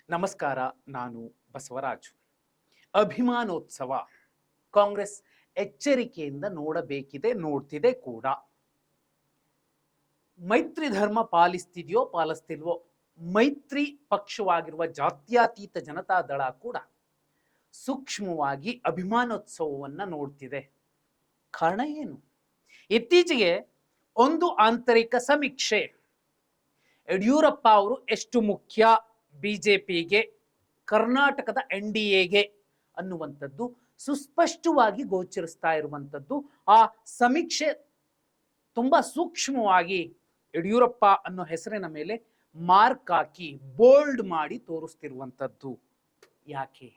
ನಮಸ್ಕಾರ. ನಾನು ಬಸವರಾಜು. ಅಭಿಮಾನೋತ್ಸವ ಕಾಂಗ್ರೆಸ್ ಎಚ್ಚರಿಕೆಯಿಂದ ನೋಡಬೇಕಿದೆ, ನೋಡ್ತಿದೆ ಕೂಡ. ಮೈತ್ರಿ ಧರ್ಮ ಪಾಲಿಸ್ತಿದೆಯೋ ಪಾಲಿಸ್ತಿಲ್ವೋ, ಮೈತ್ರಿ ಪಕ್ಷವಾಗಿರುವ ಜಾತ್ಯತೀತ ಜನತಾ ದಳ ಕೂಡ ಸೂಕ್ಷ್ಮವಾಗಿ ಅಭಿಮಾನೋತ್ಸವವನ್ನು ನೋಡ್ತಿದೆ. ಕಾರಣ ಏನು? ಇತ್ತೀಚೆಗೆ ಒಂದು ಆಂತರಿಕ ಸಮೀಕ್ಷೆ ಯಡಿಯೂರಪ್ಪ ಅವರು ಎಷ್ಟು ಮುಖ್ಯ ಬಿಜೆಪಿಗೆ, ಕರ್ನಾಟಕದ NDAಗೆ ಅನ್ನುವಂಥದ್ದು ಸುಸ್ಪಷ್ಟವಾಗಿ ಗೋಚರಿಸ್ತಾ ಇರುವಂಥದ್ದು. ಆ ಸಮೀಕ್ಷೆ ತುಂಬಾ ಸೂಕ್ಷ್ಮವಾಗಿ ಯಡಿಯೂರಪ್ಪ ಅನ್ನೋ ಹೆಸರಿನ ಮೇಲೆ ಮಾರ್ಕ್ ಹಾಕಿ ಬೋಲ್ಡ್ ಮಾಡಿ ತೋರಿಸ್ತಿರುವಂಥದ್ದು. ಯಾಕೆ?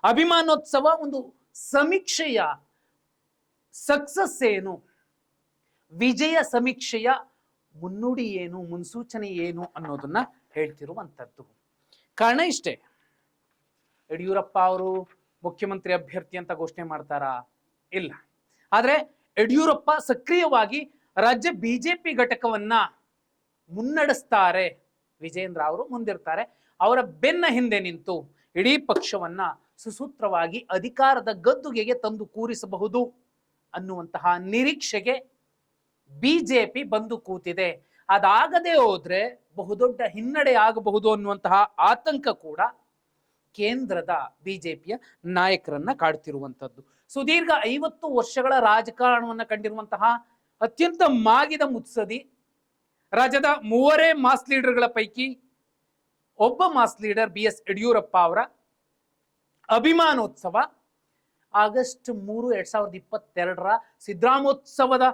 ಅಭಿಮಾನೋತ್ಸವ ಒಂದು ಸಮೀಕ್ಷೆಯ ಸಕ್ಸಸ್ ಏನು, ವಿಜಯ ಸಮೀಕ್ಷೆಯ ಮುನ್ನುಡಿ ಏನು, ಮುನ್ಸೂಚನೆ ಏನು ಅನ್ನೋದನ್ನ ಹೇಳ್ತಿರುವಂಥದ್ದು. ಕಾರಣ ಇಷ್ಟೇ, ಯಡಿಯೂರಪ್ಪ ಅವರು ಮುಖ್ಯಮಂತ್ರಿ ಅಭ್ಯರ್ಥಿ ಅಂತ ಘೋಷಣೆ ಮಾಡ್ತಾರಾ? ಇಲ್ಲ. ಆದ್ರೆ ಯಡಿಯೂರಪ್ಪ ಸಕ್ರಿಯವಾಗಿ ರಾಜ್ಯ ಬಿಜೆಪಿ ಘಟಕವನ್ನ ಮುನ್ನಡೆಸ್ತಾರೆ. ವಿಜೇಂದ್ರ ಅವರು ಮುಂದಿರ್ತಾರೆ. ಅವರ ಬೆನ್ನ ಹಿಂದೆ ನಿಂತು ಇಡೀ ಪಕ್ಷವನ್ನ ಸುಸೂತ್ರವಾಗಿ ಅಧಿಕಾರದ ಗದ್ದುಗೆಗೆ ತಂದು ಕೂರಿಸಬಹುದು ಅನ್ನುವಂತಹ ನಿರೀಕ್ಷೆಗೆ ಬಿಜೆಪಿ ಬಂದು ಕೂತಿದೆ. ಅದಾಗದೆ ಹೋದ್ರೆ ಬಹುದೊಡ್ಡ ಹಿನ್ನಡೆ ಆಗಬಹುದು ಅನ್ನುವಂತಹ ಆತಂಕ ಕೂಡ ಕೇಂದ್ರದ ಬಿಜೆಪಿಯ ನಾಯಕರನ್ನ ಕಾಡ್ತಿರುವಂಥದ್ದು. ಸುದೀರ್ಘ 50 ವರ್ಷಗಳ ರಾಜಕಾರಣವನ್ನ ಕಂಡಿರುವಂತಹ ಅತ್ಯಂತ ಮಾಗಿದ ಮುತ್ಸದಿ, ರಾಜ್ಯದ 3 ಮಾಸ್ ಲೀಡರ್ಗಳ ಪೈಕಿ ಒಬ್ಬ ಮಾಸ್ ಲೀಡರ್ BS ಯಡಿಯೂರಪ್ಪ ಅವರ ಅಭಿಮಾನೋತ್ಸವ ಆಗಸ್ಟ್ 3, 2022 ಸಿದ್ದರಾಮೋತ್ಸವದ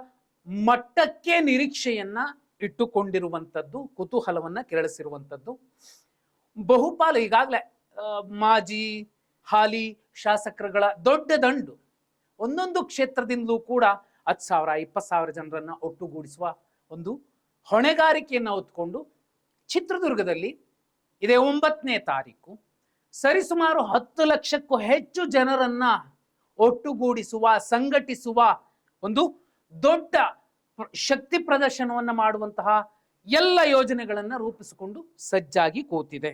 ಮಟ್ಟಕ್ಕೆ ನಿರೀಕ್ಷೆಯನ್ನ ಇಟ್ಟುಕೊಂಡಿರುವಂಥದ್ದು, ಕುತೂಹಲವನ್ನ ಕೆರಳಿಸಿರುವಂಥದ್ದು. ಬಹುಪಾಲು ಈಗಾಗಲೇ ಮಾಜಿ ಹಾಲಿ ಶಾಸಕರುಗಳ ದೊಡ್ಡ ದಂಡು ಒಂದೊಂದು ಕ್ಷೇತ್ರದಿಂದಲೂ ಕೂಡ 10,000 20,000 ಜನರನ್ನ ಒಟ್ಟುಗೂಡಿಸುವ ಒಂದು ಹೊಣೆಗಾರಿಕೆಯನ್ನು ಹೊತ್ಕೊಂಡು ಚಿತ್ರದುರ್ಗದಲ್ಲಿ ಇದೇ 9ನೇ ತಾರೀಕು ಸರಿಸುಮಾರು 10 ಲಕ್ಷಕ್ಕೂ ಹೆಚ್ಚು ಜನರನ್ನ ಒಟ್ಟುಗೂಡಿಸುವ, ಸಂಘಟಿಸುವ ಒಂದು ದೊಡ್ಡ ಶಕ್ತಿ ಪ್ರದರ್ಶನವನ್ನ ಮಾಡುವಂತಹ ಎಲ್ಲ ಯೋಜನೆಗಳನ್ನ ರೂಪಿಸಿಕೊಂಡು ಸಜ್ಜಾಗಿ ಕೂತಿದೆ.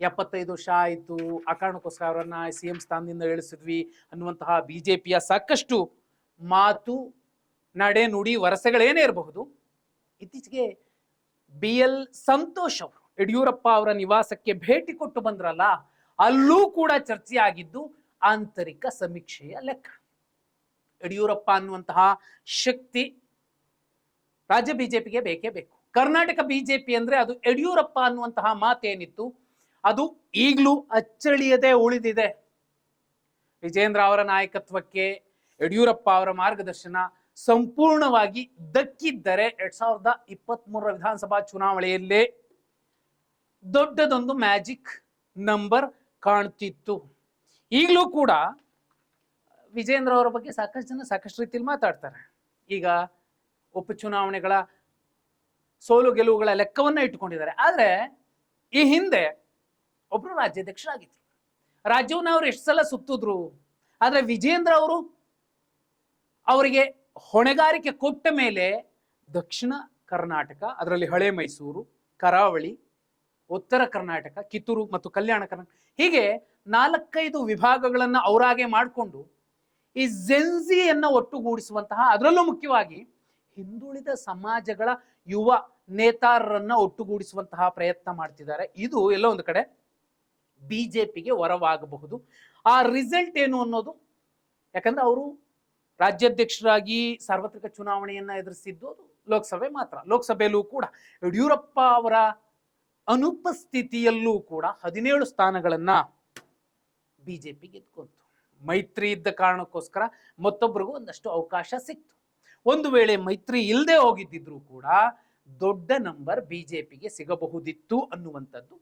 75 ವರ್ಷ ಆಯಿತು, ಆ ಕಾರಣಕ್ಕೋಸ್ಕರ ಅವರನ್ನ CM ಸ್ಥಾನದಿಂದ ಇಳಿಸಿದ್ವಿ ಅನ್ನುವಂತಹ ಬಿಜೆಪಿಯ ಸಾಕಷ್ಟು ಮಾತು, ನಡೆ, ನುಡಿ, ವರಸೆಗಳೇನೇ ಇರಬಹುದು. ಇತ್ತೀಚೆಗೆ BL ಸಂತೋಷ್ ಅವರು ಯಡಿಯೂರಪ್ಪ ಅವರ ನಿವಾಸಕ್ಕೆ ಭೇಟಿ ಕೊಟ್ಟು ಬಂದ್ರಲ್ಲ, ಅಲ್ಲೂ ಕೂಡ ಚರ್ಚೆ ಆಗಿದ್ದು ಆಂತರಿಕ ಸಮೀಕ್ಷೆಯ ಲೆಕ್ಕ. ಯಡಿಯೂರಪ್ಪ ಅನ್ನುವಂತಹ ಶಕ್ತಿ ರಾಜ್ಯ ಬಿಜೆಪಿಗೆ ಬೇಕೇ ಬೇಕು. ಕರ್ನಾಟಕ ಬಿಜೆಪಿ ಅಂದ್ರೆ ಅದು ಯಡಿಯೂರಪ್ಪ ಅನ್ನುವಂತಹ ಮಾತೇನಿತ್ತು ಅದು ಈಗಲೂ ಅಚ್ಚಳಿಯದೆ ಉಳಿದಿದೆ. ವಿಜೇಂದ್ರ ಅವರ ನಾಯಕತ್ವಕ್ಕೆ ಯಡಿಯೂರಪ್ಪ ಅವರ ಮಾರ್ಗದರ್ಶನ ಸಂಪೂರ್ಣವಾಗಿ ದಕ್ಕಿದ್ದರೆ 2023 ವಿಧಾನಸಭಾ ಚುನಾವಣೆಯಲ್ಲೇ ದೊಡ್ಡದೊಂದು ಮ್ಯಾಜಿಕ್ ನಂಬರ್ ಕಾಣ್ತಿತ್ತು. ಈಗಲೂ ಕೂಡ ವಿಜೇಂದ್ರ ಅವರ ಬಗ್ಗೆ ಸಾಕಷ್ಟು ಜನ ಸಾಕಷ್ಟು ರೀತಿಯಲ್ಲಿ ಮಾತಾಡ್ತಾರೆ. ಈಗ ಉಪಚುನಾವಣೆಗಳ ಸೋಲು ಗೆಲುವುಗಳ ಲೆಕ್ಕವನ್ನ ಇಟ್ಟುಕೊಂಡಿದ್ದಾರೆ. ಆದ್ರೆ ಈ ಹಿಂದೆ ಒಬ್ರು ರಾಜ್ಯಾಧ್ಯಕ್ಷರಾಗಿದ್ರು. ರಾಜ್ಯವನ್ನ ಅವ್ರು ಎಷ್ಟು ಸಲ ಸುತ್ತಿದ್ರು. ಆದ್ರೆ ವಿಜೇಂದ್ರ ಅವರು ಅವರಿಗೆ ಹೊಣೆಗಾರಿಕೆ ಕೊಟ್ಟ ಮೇಲೆ ದಕ್ಷಿಣ ಕರ್ನಾಟಕ, ಅದರಲ್ಲಿ ಹಳೆ ಮೈಸೂರು, ಕರಾವಳಿ, ಉತ್ತರ ಕರ್ನಾಟಕ, ಕಿತ್ತೂರು ಮತ್ತು ಕಲ್ಯಾಣ ಕರ್ನಾಟಕ, ಹೀಗೆ 4-5 ವಿಭಾಗಗಳನ್ನ ಅವರಾಗೆ ಮಾಡಿಕೊಂಡು ಈ ಜೆನ್ಸಿಯನ್ನ ಒಟ್ಟುಗೂಡಿಸುವಂತಹ, ಅದರಲ್ಲೂ ಮುಖ್ಯವಾಗಿ ಹಿಂದುಳಿದ ಸಮಾಜಗಳ ಯುವ ನೇತಾರರನ್ನ ಒಟ್ಟುಗೂಡಿಸುವಂತಹ ಪ್ರಯತ್ನ ಮಾಡ್ತಿದ್ದಾರೆ. ಇದು ಎಲ್ಲೋ ಒಂದು ಕಡೆ ಬಿಜೆಪಿಗೆ ವರವಾಗಬಹುದು. ಆ ರಿಸಲ್ಟ್ ಏನು ಅನ್ನೋದು, ಯಾಕಂದ್ರೆ ಅವರು ರಾಜ್ಯಾಧ್ಯಕ್ಷರಾಗಿ ಸಾರ್ವತ್ರಿಕ ಚುನಾವಣೆಯನ್ನ ಎದುರಿಸಿದ್ದು ಅದು ಲೋಕಸಭೆ ಮಾತ್ರ. ಲೋಕಸಭೆಯಲ್ಲೂ ಕೂಡ ಯಡಿಯೂರಪ್ಪ ಅವರ ಅನುಪಸ್ಥಿತಿಯಲ್ಲೂ ಕೂಡ 17 ಸ್ಥಾನಗಳನ್ನ ಬಿಜೆಪಿ ಗೆದ್ಕೊಂತು. ಮೈತ್ರಿ ಇದ್ದ ಕಾರಣಕ್ಕೋಸ್ಕರ ಮತ್ತೊಬ್ಬರಿಗೂ ಒಂದಷ್ಟು ಅವಕಾಶ ಸಿಕ್ತು. ಒಂದು ವೇಳೆ ಮೈತ್ರಿ ಇಲ್ಲದೆ ಹೋಗಿದ್ದಿದ್ರು ಕೂಡ ದೊಡ್ಡ ನಂಬರ್ ಬಿಜೆಪಿಗೆ ಸಿಗಬಹುದಿತ್ತು ಅನ್ನುವಂಥದ್ದು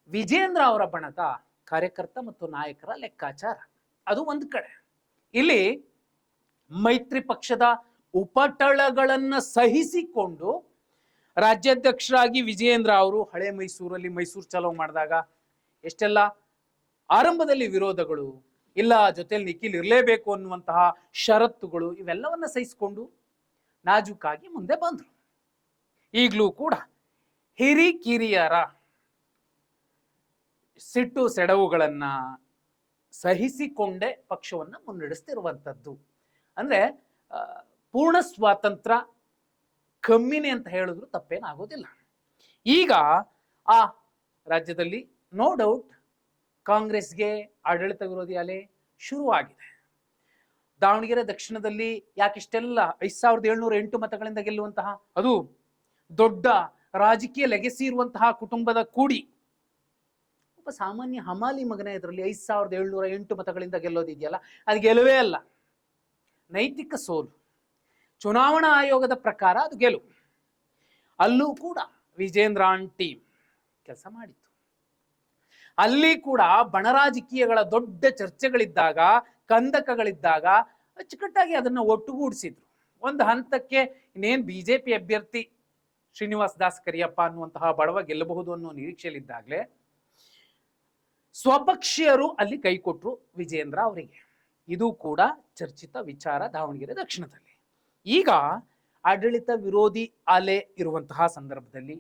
ವಿಜೇಂದ್ರ ಅವರ ಬಣದ ಕಾರ್ಯಕರ್ತ ಮತ್ತು ನಾಯಕರ ಲೆಕ್ಕಾಚಾರ. ಅದು ಒಂದು ಕಡೆ. ಇಲ್ಲಿ ಮೈತ್ರಿ ಪಕ್ಷದ ಉಪಟಳಗಳನ್ನ ಸಹಿಸಿಕೊಂಡು ರಾಜ್ಯಾಧ್ಯಕ್ಷರಾಗಿ ವಿಜೇಂದ್ರ ಅವರು ಹಳೆ ಮೈಸೂರಲ್ಲಿ ಮೈಸೂರು ಚಲೋ ಮಾಡಿದಾಗ ಎಷ್ಟೆಲ್ಲ ಆರಂಭದಲ್ಲಿ ವಿರೋಧಗಳು, ಇಲ್ಲ ಜೊತೆಲಿ ನಿಖಿಲ್ ಇರಲೇಬೇಕು ಅನ್ನುವಂತಹ ಷರತ್ತುಗಳು, ಇವೆಲ್ಲವನ್ನ ಸಹಿಸಿಕೊಂಡು ನಾಜೂಕಾಗಿ ಮುಂದೆ ಬಂದ್ರು. ಈಗಲೂ ಕೂಡ ಹಿರಿಕಿರಿಯರ ಸಿಟ್ಟು ಸೆಡವುಗಳನ್ನ ಸಹಿಸಿಕೊಂಡೇ ಪಕ್ಷವನ್ನ ಮುನ್ನಡೆಸ್ತಿರುವಂಥದ್ದು. ಅಂದ್ರೆ ಪೂರ್ಣ ಸ್ವಾತಂತ್ರ್ಯ ಕಮ್ಮಿನೇ ಅಂತ ಹೇಳಿದ್ರು ತಪ್ಪೇನಾಗೋದಿಲ್ಲ. ಈಗ ಆ ರಾಜ್ಯದಲ್ಲಿ ನೋ ಡೌಟ್ ಕಾಂಗ್ರೆಸ್ಗೆ ಆಡಳಿತ ವಿರೋಧಿ ಅಲೆ ಶುರುವಾಗಿದೆ. ದಾವಣಗೆರೆ ದಕ್ಷಿಣದಲ್ಲಿ ಯಾಕಿಷ್ಟೆಲ್ಲ 5708 ಮತಗಳಿಂದ ಗೆಲ್ಲುವಂತಹ, ಅದು ದೊಡ್ಡ ರಾಜಕೀಯ ಲೆಗೆಸಿ ಇರುವಂತಹ ಕುಟುಂಬದ ಕೂಡಿ ಒಬ್ಬ ಸಾಮಾನ್ಯ ಹಮಾಲಿ ಮಗನ ಇದರಲ್ಲಿ 5708 ಮತಗಳಿಂದ ಗೆಲ್ಲೋದಿದೆಯಲ್ಲ, ಅದು ಗೆಲುವೇ ಅಲ್ಲ, ನೈತಿಕ ಸೋಲು. ಚುನಾವಣಾ ಆಯೋಗದ ಪ್ರಕಾರ ಅದು ಗೆಲುವು. ಅಲ್ಲೂ ಕೂಡ ವಿಜೇಂದ್ರ ಟೀಮ್ ಕೆಲಸ ಮಾಡಿತ್ತು. ಅಲ್ಲಿ ಕೂಡ ಬಣರಾಜಕೀಯಗಳ ದೊಡ್ಡ ಚರ್ಚೆಗಳಿದ್ದಾಗ, ಕಂದಕಗಳಿದ್ದಾಗ ಅಚ್ಚುಕಟ್ಟಾಗಿ ಅದನ್ನು ಒಟ್ಟುಗೂಡಿಸಿದ್ರು. ಒಂದು ಹಂತಕ್ಕೆ ಇನ್ನೇನು ಬಿಜೆಪಿ ಅಭ್ಯರ್ಥಿ ಶ್ರೀನಿವಾಸ್ ದಾಸ್ ಕರಿಯಪ್ಪ ಅನ್ನುವಂತಹ ಬಡವ ಗೆಲ್ಲಬಹುದು ಅನ್ನೋ ನಿರೀಕ್ಷೆಯಲ್ಲಿದ್ದಾಗಲೇ ಸ್ವಪಕ್ಷೀಯರು ಅಲ್ಲಿ ಕೈ ಕೊಟ್ಟರು ವಿಜೇಂದ್ರ ಅವರಿಗೆ. ಇದು ಕೂಡ ಚರ್ಚಿತ ವಿಚಾರ ದಾವಣಗೆರೆ ದಕ್ಷಿಣದಲ್ಲಿ. ಈಗ ಆಡಳಿತ ವಿರೋಧಿ ಅಲೆ ಇರುವಂತಹ ಸಂದರ್ಭದಲ್ಲಿ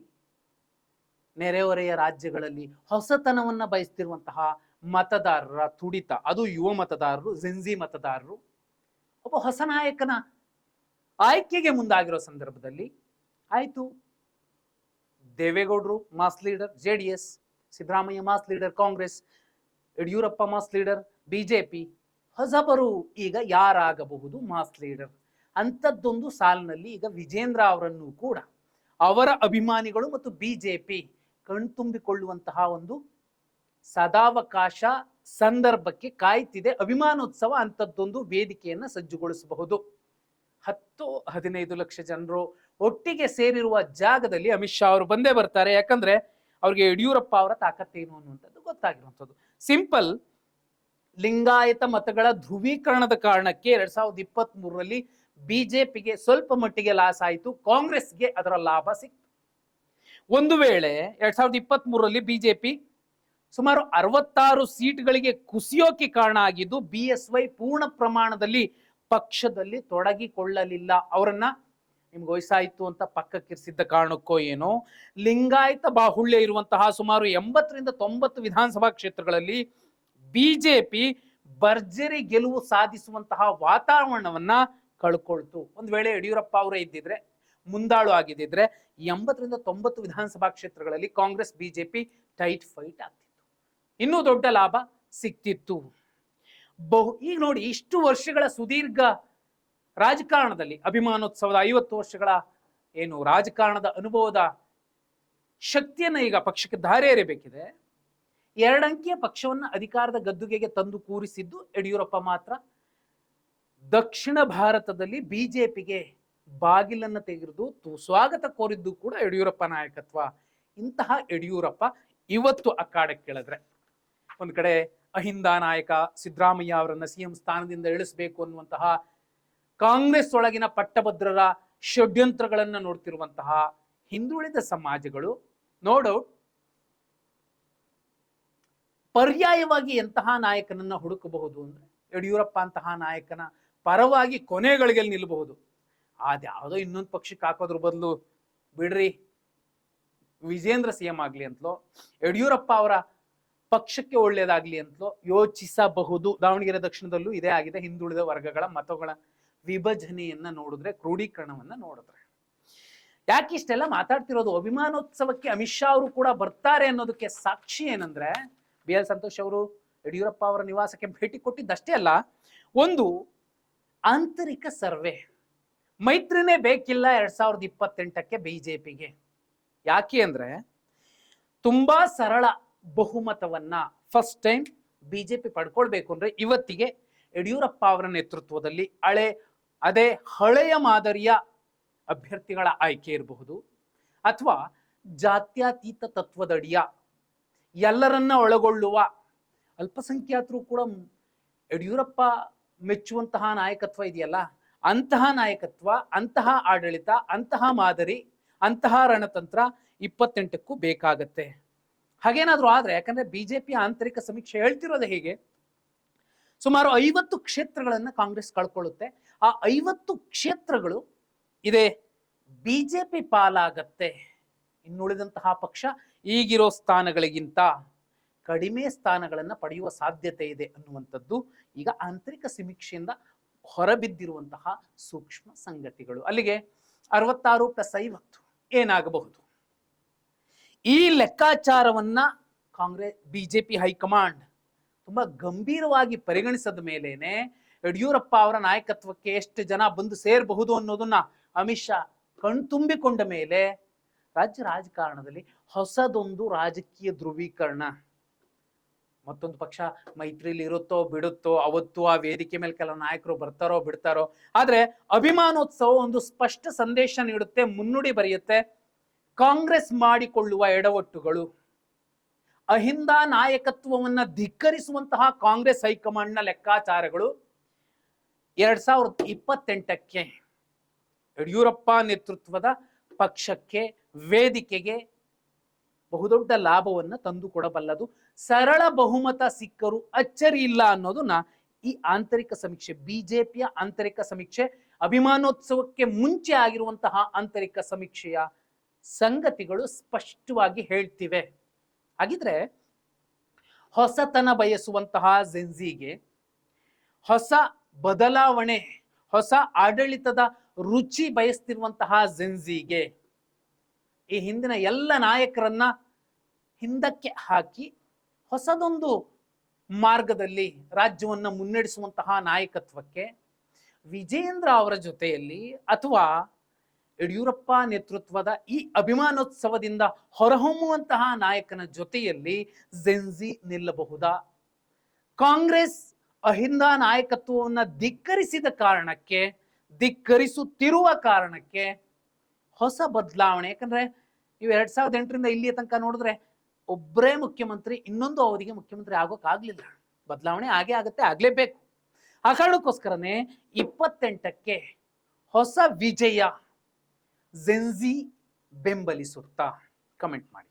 ನೆರೆಹೊರೆಯ ರಾಜ್ಯಗಳಲ್ಲಿ ಹೊಸತನವನ್ನ ಬಯಸ್ತಿರುವಂತಹ ಮತದಾರರ ತುಡಿತ, ಅದು ಯುವ ಮತದಾರರು, ಜಿನ್ಜಿ ಮತದಾರರು ಒಬ್ಬ ಹೊಸ ನಾಯಕನ ಆಯ್ಕೆಗೆ ಮುಂದಾಗಿರೋ ಸಂದರ್ಭದಲ್ಲಿ ಆಯ್ತು, ದೇವೇಗೌಡರು mass leader JDS, Siddaramaiah mass leader Congress, Yediyurappa mass leader BJP, ಹೊಸಬರು ಈಗ ಯಾರಾಗಬಹುದು ಮಾಸ್ ಲೀಡರ್ ಅಂಥದ್ದೊಂದು ಸಾಲಿನಲ್ಲಿ ಈಗ ವಿಜೇಂದ್ರ ಅವರನ್ನು ಕೂಡ ಅವರ ಅಭಿಮಾನಿಗಳು ಮತ್ತು ಬಿಜೆಪಿ ಕಣ್ತುಂಬಿಕೊಳ್ಳುವಂತಹ ಒಂದು ಸದಾವಕಾಶ ಸಂದರ್ಭಕ್ಕೆ ಕಾಯ್ತಿದೆ. ಅಭಿಮಾನೋತ್ಸವ ಅಂಥದ್ದೊಂದು ವೇದಿಕೆಯನ್ನ ಸಜ್ಜುಗೊಳಿಸಬಹುದು. 10-15 ಲಕ್ಷ ಜನರು ಒಟ್ಟಿಗೆ ಸೇರಿರುವ ಜಾಗದಲ್ಲಿ ಅಮಿತ್ ಶಾ ಅವರು ಬಂದೇ ಬರ್ತಾರೆ. ಯಾಕಂದ್ರೆ ಅವ್ರಿಗೆ ಯಡಿಯೂರಪ್ಪ ಅವರ ತಾಕತ್ತೇನು ಅನ್ನುವಂಥದ್ದು ಗೊತ್ತಾಗಿರುವಂಥದ್ದು. ಸಿಂಪಲ್, ಲಿಂಗಾಯತ ಮತಗಳ ಧ್ರುವೀಕರಣದ ಕಾರಣಕ್ಕೆ 2023ರಲ್ಲಿ ಬಿಜೆಪಿಗೆ ಸ್ವಲ್ಪ ಮಟ್ಟಿಗೆ ಲಾಸ್ ಆಯಿತು, ಕಾಂಗ್ರೆಸ್ಗೆ ಅದರ ಲಾಭ ಸಿಕ್ತು. ಒಂದು ವೇಳೆ 2023ರಲ್ಲಿ ಬಿಜೆಪಿ ಸುಮಾರು 66 ಸೀಟ್ಗಳಿಗೆ ಕುಸಿಯೋಕೆ ಕಾರಣ ಆಗಿದ್ದು BSY ಪೂರ್ಣ ಪ್ರಮಾಣದಲ್ಲಿ ಪಕ್ಷದಲ್ಲಿ ತೊಡಗಿಕೊಳ್ಳಲಿಲ್ಲ. ಅವರನ್ನ ನಿಮ್ಗೆ ವಯಸ್ಸಾಯಿತು ಅಂತ ಪಕ್ಕಕ್ಕಿರಿಸಿದ್ದ ಕಾರಣಕ್ಕೋ ಏನೋ, ಲಿಂಗಾಯತ ಬಾಹುಳ್ಯ ಇರುವಂತಹ ಸುಮಾರು 80ರಿಂದ 90 ವಿಧಾನಸಭಾ ಕ್ಷೇತ್ರಗಳಲ್ಲಿ ಬಿಜೆಪಿ ಭರ್ಜರಿ ಗೆಲುವು ಸಾಧಿಸುವಂತಹ ವಾತಾವರಣವನ್ನ ಕಳ್ಕೊಳ್ತು. ಒಂದು ವೇಳೆ ಯಡಿಯೂರಪ್ಪ ಅವರೇ ಇದ್ದಿದ್ರೆ, ಮುಂದಾಳು ಆಗಿದ್ದಿದ್ರೆ 80ರಿಂದ 90 ವಿಧಾನಸಭಾ ಕ್ಷೇತ್ರಗಳಲ್ಲಿ ಕಾಂಗ್ರೆಸ್ ಬಿಜೆಪಿ ಟೈಟ್ ಫೈಟ್ ಆಗ್ತಿತ್ತು, ಇನ್ನೂ ದೊಡ್ಡ ಲಾಭ ಸಿಕ್ತಿತ್ತು. ಈಗ ನೋಡಿ, ಇಷ್ಟು ವರ್ಷಗಳ ಸುದೀರ್ಘ ರಾಜಕಾರಣದಲ್ಲಿ, ಅಭಿಮಾನೋತ್ಸವದ 50 ವರ್ಷಗಳ ಏನು ರಾಜಕಾರಣದ ಅನುಭವದ ಶಕ್ತಿಯನ್ನ ಈಗ ಪಕ್ಷಕ್ಕೆ ಧಾರೆ ಎರೆಯಬೇಕಿದೆ. 2 ಅಂಕಿಯ ಪಕ್ಷವನ್ನ ಅಧಿಕಾರದ ಗದ್ದುಗೆಗೆ ತಂದು ಕೂರಿಸಿದ್ದು ಯಡಿಯೂರಪ್ಪ ಮಾತ್ರ. ದಕ್ಷಿಣ ಭಾರತದಲ್ಲಿ ಬಿಜೆಪಿಗೆ ಬಾಗಿಲನ್ನು ತೆಗೆದು ಸ್ವಾಗತ ಕೋರಿದ್ದು ಕೂಡ ಯಡಿಯೂರಪ್ಪ ನಾಯಕತ್ವ. ಇಂತಹ ಯಡಿಯೂರಪ್ಪ ಇವತ್ತು ಅಖಾಡಕ್ಕಿಳಿದ್ರೆ, ಒಂದ್ ಕಡೆ ಅಹಿಂದ ನಾಯಕ ಸಿದ್ದರಾಮಯ್ಯ ಅವರನ್ನ CM ಸ್ಥಾನದಿಂದ ಇಳಿಸಬೇಕು ಅನ್ನುವಂತಹ ಕಾಂಗ್ರೆಸ್ ಒಳಗಿನ ಪಟ್ಟಭದ್ರರ ಷಡ್ಯಂತ್ರಗಳನ್ನ ನೋಡ್ತಿರುವಂತಹ ಹಿಂದುಳಿದ ಸಮಾಜಗಳು ನೋ ಡೌಟ್ ಪರ್ಯಾಯವಾಗಿ ಎಂತಹ ನಾಯಕನನ್ನ ಹುಡುಕಬಹುದು ಅಂದ್ರೆ ಯಡಿಯೂರಪ್ಪ ಅಂತಹ ನಾಯಕನ ಪರವಾಗಿ ಕೊನೆಗಳಿಗೆ ನಿಲ್ಲಬಹುದು. ಅದ್ಯಾವುದೋ ಇನ್ನೊಂದು ಪಕ್ಷಕ್ಕೆ ಹಾಕೋದ್ರ ಬದಲು ಬಿಡ್ರಿ, ವಿಜೇಂದ್ರ CM ಆಗ್ಲಿ ಅಂತಲೋ ಯಡಿಯೂರಪ್ಪ ಅವರ ಪಕ್ಷಕ್ಕೆ ಒಳ್ಳೇದಾಗ್ಲಿ ಅಂತಲೋ ಯೋಚಿಸಬಹುದು. ದಾವಣಗೆರೆ ದಕ್ಷಿಣದಲ್ಲೂ ಇದೇ ಆಗಿದೆ. ಹಿಂದುಳಿದ ವರ್ಗಗಳ ಮತಗಳ ವಿಭಜನೆಯನ್ನ ನೋಡಿದ್ರೆ, ಕ್ರೋಢೀಕರಣವನ್ನ ನೋಡಿದ್ರೆ. ಯಾಕೆ ಇಷ್ಟೆಲ್ಲ ಮಾತಾಡ್ತಿರೋದು? ಅಭಿಮಾನೋತ್ಸವಕ್ಕೆ ಅಮಿತ್ ಶಾ ಅವರು ಕೂಡ ಬರ್ತಾರೆ ಅನ್ನೋದಕ್ಕೆ ಸಾಕ್ಷಿ ಏನಂದ್ರೆ, BL ಸಂತೋಷ್ ಅವರು ಯಡಿಯೂರಪ್ಪ ಅವರ ನಿವಾಸಕ್ಕೆ ಭೇಟಿ ಕೊಟ್ಟಿದ್ದಷ್ಟೇ ಅಲ್ಲ, ಒಂದು ಆಂತರಿಕ ಸರ್ವೆ. ಮೈತ್ರಿನೇ ಬೇಕಿಲ್ಲ 2028ಕ್ಕೆ ಬಿಜೆಪಿಗೆ. ಯಾಕೆ ಅಂದ್ರೆ ತುಂಬಾ ಸರಳ ಬಹುಮತವನ್ನ ಫಸ್ಟ್ ಟೈಮ್ ಬಿಜೆಪಿ ಪಡ್ಕೊಳ್ಬೇಕು ಅಂದ್ರೆ ಇವತ್ತಿಗೆ ಯಡಿಯೂರಪ್ಪ ಅವರ ನೇತೃತ್ವದಲ್ಲಿ ಅದೇ ಹಳೆಯ ಮಾದರಿಯ ಅಭ್ಯರ್ಥಿಗಳ ಆಯ್ಕೆ ಇರಬಹುದು, ಅಥವಾ ಜಾತ್ಯತೀತ ತತ್ವದಡಿಯ ಎಲ್ಲರನ್ನ ಒಳಗೊಳ್ಳುವ ಅಲ್ಪಸಂಖ್ಯಾತರು ಕೂಡ ಯಡಿಯೂರಪ್ಪ ಮೆಚ್ಚುವಂತಹ ನಾಯಕತ್ವ ಇದೆಯಲ್ಲ, ಅಂತಹ ನಾಯಕತ್ವ, ಅಂತಹ ಆಡಳಿತ, ಅಂತಹ ಮಾದರಿ, ಅಂತಹ ರಣತಂತ್ರ 28ಕ್ಕೂ ಬೇಕಾಗತ್ತೆ. ಹಾಗೇನಾದ್ರೂ ಆದ್ರೆ, ಯಾಕಂದ್ರೆ ಬಿಜೆಪಿ ಆಂತರಿಕ ಸಮೀಕ್ಷೆ ಹೇಳ್ತಿರೋದೇ ಹೀಗೆ, ಸುಮಾರು 50 ಕ್ಷೇತ್ರಗಳನ್ನ ಕಾಂಗ್ರೆಸ್ ಕಳ್ಕೊಳ್ಳುತ್ತೆ. ಆ 50 ಕ್ಷೇತ್ರಗಳು ಇದೆ ಬಿಜೆಪಿ ಪಾಲಾಗತ್ತೆ. ಇನ್ನುಳಿದಂತಹ ಪಕ್ಷ ಈಗಿರೋ ಸ್ಥಾನಗಳಿಗಿಂತ ಕಡಿಮೆ ಸ್ಥಾನಗಳನ್ನು ಪಡೆಯುವ ಸಾಧ್ಯತೆ ಇದೆ ಅನ್ನುವಂಥದ್ದು ಈಗ ಆಂತರಿಕ ಸಮೀಕ್ಷೆಯಿಂದ ಹೊರಬಿದ್ದಿರುವಂತಹ ಸೂಕ್ಷ್ಮ ಸಂಗತಿಗಳು. ಅಲ್ಲಿಗೆ 66+50 ಏನಾಗಬಹುದು? ಈ ಲೆಕ್ಕಾಚಾರವನ್ನ ಬಿಜೆಪಿ ಹೈಕಮಾಂಡ್ ತುಂಬಾ ಗಂಭೀರವಾಗಿ ಪರಿಗಣಿಸದ ಮೇಲೇನೆ ಯಡಿಯೂರಪ್ಪ ಅವರ ನಾಯಕತ್ವಕ್ಕೆ ಎಷ್ಟು ಜನ ಬಂದು ಸೇರಬಹುದು ಅನ್ನೋದನ್ನ ಅಮಿತ್ ಶಾ ಕಣ್ತುಂಬಿಕೊಂಡ ಮೇಲೆ ರಾಜ್ಯ ರಾಜಕಾರಣದಲ್ಲಿ ಹೊಸದೊಂದು ರಾಜಕೀಯ ಧ್ರುವೀಕರಣ. ಮತ್ತೊಂದು ಪಕ್ಷ ಮೈತ್ರಿಲಿ ಇರುತ್ತೋ ಬಿಡುತ್ತೋ, ಅವತ್ತು ಆ ವೇದಿಕೆ ಮೇಲೆ ಕೆಲ ನಾಯಕರು ಬರ್ತಾರೋ ಬಿಡ್ತಾರೋ, ಆದ್ರೆ ಅಭಿಮಾನೋತ್ಸವ ಒಂದು ಸ್ಪಷ್ಟ ಸಂದೇಶ ನೀಡುತ್ತೆ, ಮುನ್ನುಡಿ ಬರೆಯುತ್ತೆ. ಕಾಂಗ್ರೆಸ್ ಮಾಡಿಕೊಳ್ಳುವ ಎಡವಟ್ಟುಗಳು, ಅಹಿಂದ ನಾಯಕತ್ವವನ್ನ ಧಿಕ್ಕರಿಸುವಂತಹ ಕಾಂಗ್ರೆಸ್ ಹೈಕಮಾಂಡ್ನ ಲೆಕ್ಕಾಚಾರಗಳು 2028ಕ್ಕೆ ಯಡಿಯೂರಪ್ಪ ನೇತೃತ್ವದ ಪಕ್ಷಕ್ಕೆ, ವೇದಿಕೆಗೆ ಬಹುದೊಡ್ಡ ಲಾಭವನ್ನ ತಂದುಕೊಡಬಲ್ಲದು. ಸರಳ ಬಹುಮತ ಸಿಕ್ಕರೂ ಅಚ್ಚರಿ ಇಲ್ಲ ಅನ್ನೋದನ್ನ ಈ ಆಂತರಿಕ ಸಮೀಕ್ಷೆ, ಬಿಜೆಪಿಯ ಆಂತರಿಕ ಸಮೀಕ್ಷೆ, ಅಭಿಮಾನೋತ್ಸವಕ್ಕೆ ಮುಂಚೆ ಆಗಿರುವಂತಹ ಆಂತರಿಕ ಸಮೀಕ್ಷೆಯ ಸಂಗತಿಗಳು ಸ್ಪಷ್ಟವಾಗಿ ಹೇಳ್ತಿವೆ. ಹಾಗಿದ್ರೆ ಹೊಸತನ ಬಯಸುವಂತಹ ಜೆನ್ಸಿಗೆ, ಹೊಸ ಬದಲಾವಣೆ, ಹೊಸ ಆಡಳಿತದ ರುಚಿ ಬಯಸ್ತಿರುವಂತಹ ಜೆನ್ಸಿಗೆ ಈ ಹಿಂದಿನ ಎಲ್ಲ ನಾಯಕರನ್ನ ಹಿಂದಕ್ಕೆ ಹಾಕಿ ಹೊಸದೊಂದು ಮಾರ್ಗದಲ್ಲಿ ರಾಜ್ಯವನ್ನ ಮುನ್ನಡೆಸುವಂತಹ ನಾಯಕತ್ವಕ್ಕೆ ವಿಜೇಂದ್ರ ಅವರ ಜೊತೆಯಲ್ಲಿ ಅಥವಾ ಯಡಿಯೂರಪ್ಪ ನೇತೃತ್ವದ ಈ ಅಭಿಮಾನೋತ್ಸವದಿಂದ ಹೊರಹೊಮ್ಮುವಂತಹ ನಾಯಕನ ಜೊತೆಯಲ್ಲಿ ಜೆನ್ಸಿ ನಿಲ್ಲಬಹುದಾ? ಕಾಂಗ್ರೆಸ್ ಅಹಿಂದ ನಾಯಕತ್ವವನ್ನು ಧಿಕ್ಕರಿಸಿದ ಕಾರಣಕ್ಕೆ, ಧಿಕ್ಕರಿಸುತ್ತಿರುವ ಕಾರಣಕ್ಕೆ ಹೊಸ ಬದಲಾವಣೆ, ಯಾಕಂದ್ರೆ ನೀವು 2008ರಿಂದ ಇಲ್ಲಿಯ ತನಕ ನೋಡಿದ್ರೆ ಒಬ್ಬರೇ ಮುಖ್ಯಮಂತ್ರಿ ಇನ್ನೊಂದು ಅವಧಿಗೆ ಮುಖ್ಯಮಂತ್ರಿ ಆಗೋಕ್ಕಾಗ್ಲಿಲ್ಲ. ಬದಲಾವಣೆ ಆಗೇ ಆಗುತ್ತೆ, ಆಗ್ಲೇಬೇಕು. ಆ ಕಾರಣಕ್ಕೋಸ್ಕರನೇ 28ಕ್ಕೆ ಹೊಸ ವಿಜಯ ಜೆನ್ಸಿ ಬೆಂಬಲಿಸುತ್ತಾ? ಕಮೆಂಟ್ ಮಾಡಿ.